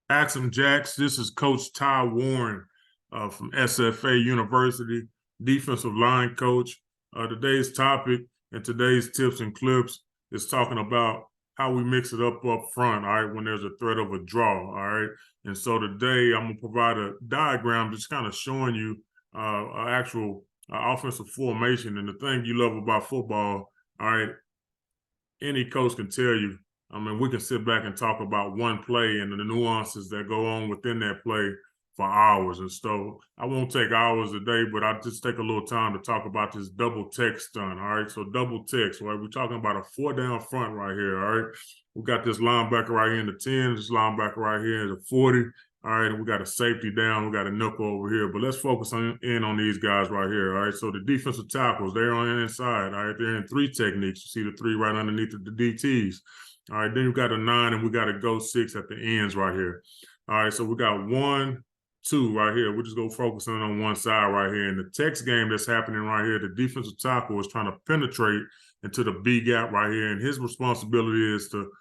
Axum Jacks. This is Coach Ty Warren from SFA University, defensive line coach. Today's topic and today's tips and clips is talking about how we mix it up front, all right, when there's a threat of a draw, all right? And so today I'm going to provide a diagram just kind of showing you an actual offensive formation. And the thing you love about football, all right, any coach can tell you. I mean, we can sit back and talk about one play and the nuances that go on within that play for hours. And so I won't take hours a day, but I'll just take a little time to talk about this double text stunt. All right. So double text, right? We're talking about a 4-down front right here. All right. We got this linebacker right here in the 10, this linebacker right here in the 40. All right, and we got a safety down, we got a nickel over here, but let's focus in on these guys right here. All right, so the defensive tackles, they're on the inside. All right, they're in 3 techniques. You see the 3 right underneath the DTs. All right, then we got a 9 and we got a go 6 at the ends right here. All right, so we got 1, 2 right here. We're just going to focus on one side right here. In the text game that's happening right here, the defensive tackle is trying to penetrate into the B gap right here, and his responsibility is to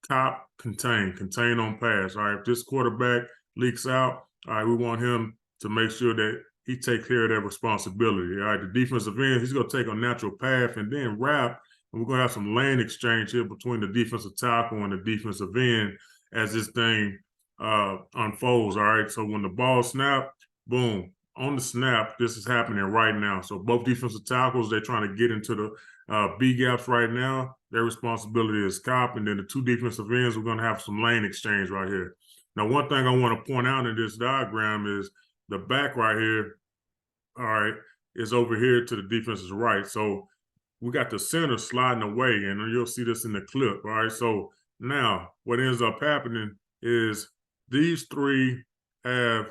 cop, contain on pass. All right, if this quarterback leaks out, all right, we want him to make sure that he takes care of that responsibility. All right, the defensive end, he's going to take a natural path and then wrap, and we're going to have some lane exchange here between the defensive tackle and the defensive end as this thing unfolds. All right, so when the ball snaps, boom, on the snap, this is happening right now. So both defensive tackles, they're trying to get into the B gaps right now. Their responsibility is cop, and then the 2 defensive ends, we're going to have some lane exchange right here. Now, one thing I want to point out in this diagram is the back right here, all right, is over here to the defense's right. So we got the center sliding away, and you'll see this in the clip, all right? So now what ends up happening is these 3 have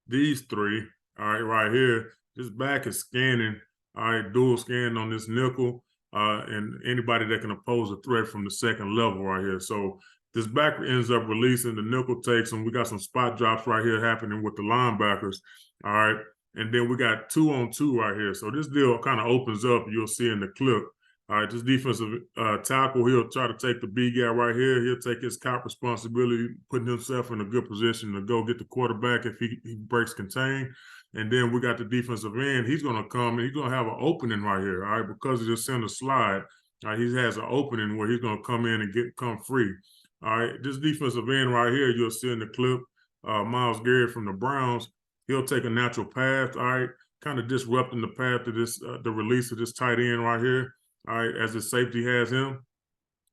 these 3, all right, right here. This back is scanning, all right, dual scan on this nickel, and anybody that can oppose a threat from the second level right here. So this back ends up releasing, the nickel takes them. We got some spot drops right here happening with the linebackers, all right? And then we got 2-on-2 right here. So this deal kind of opens up, you'll see in the clip. All right, this defensive tackle, he'll try to take the B gap right here. He'll take his cop responsibility, putting himself in a good position to go get the quarterback if he breaks contain. And then we got the defensive end. He's going to come and he's going to have an opening right here, all right, because of the center slide. All right, he has an opening where he's going to come in and come free. All right, this defensive end right here, you'll see in the clip, Myles Garrett from the Browns, he'll take a natural path, all right, kind of disrupting the path to this, the release of this tight end right here. All right, as the safety has him,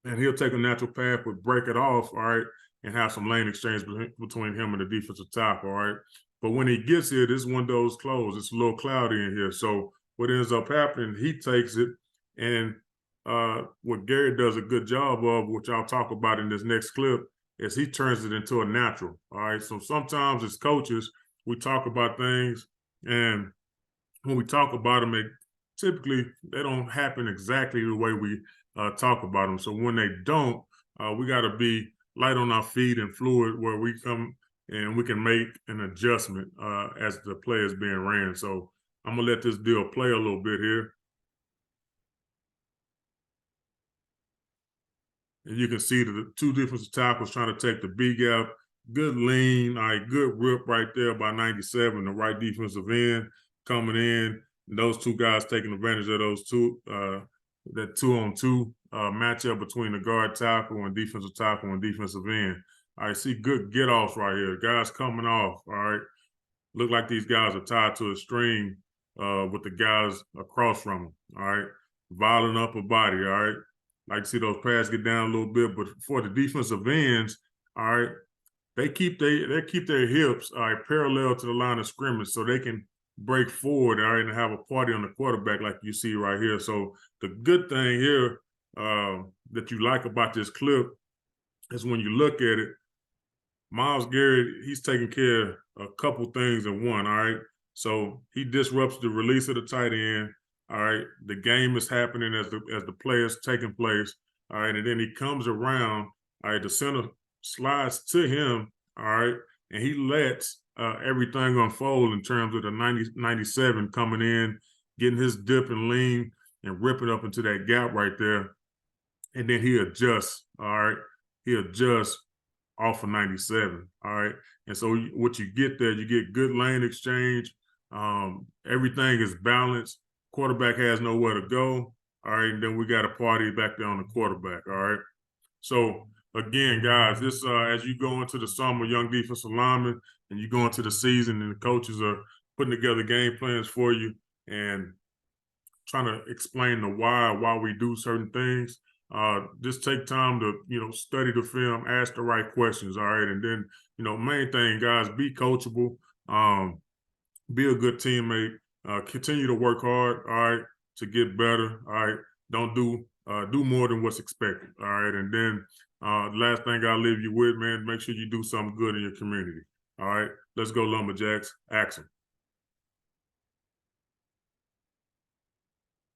and he'll take a natural path, but break it off, all right, and have some lane exchange between him and the defensive tackle, all right. But when he gets here, this window's closed. It's a little cloudy in here. So what ends up happening, he takes it, and what Gary does a good job of, which I'll talk about in this next clip, is he turns it into a natural, all right. So sometimes as coaches, we talk about things, and when we talk about them, typically they don't happen exactly the way we talk about them. So when they don't, we got to be light on our feet and fluid where we come and we can make an adjustment as the play is being ran. So I'm going to let this deal play a little bit here. And you can see the 2 defensive tackles trying to take the B gap. Good lean, all right, good rip right there by 97, the right defensive end coming in. And those 2 guys taking advantage of those 2, that 2-on-2 matchup between the guard tackle and defensive end. All right, see good get-offs right here. Guys coming off, all right. Look like these guys are tied to a string with the guys across from them, all right. Violent upper body, all right. Like to see those pads get down a little bit, but for the defensive ends, all right, they keep their hips, all right, parallel to the line of scrimmage, so they can break forward, all right, and have a party on the quarterback like you see right here. So the good thing here that you like about this clip is when you look at it, Myles Garrett, he's taking care of a couple things in one, all right. So he disrupts the release of the tight end. All right, the game is happening as the play is taking place. All right, and then he comes around. All right, the center slides to him. All right, and he lets everything unfold in terms of the 97 coming in, getting his dip and lean and ripping up into that gap right there. And then he adjusts. All right, he adjusts off of 97. All right. And so what you get there, you get good lane exchange. Everything is balanced. Quarterback has nowhere to go. All right. And then we got a party back there on the quarterback. All right. So again, guys, this as you go into the summer, young defensive linemen, and you go into the season, and the coaches are putting together game plans for you and trying to explain the why we do certain things. Just take time to, study the film, ask the right questions. All right. And then, main thing, guys, be coachable, be a good teammate, continue to work hard. All right. To get better. All right. Don't do more than what's expected. All right. And then last thing I'll leave you with, man, make sure you do something good in your community. All right. Let's go, Lumberjacks. Action.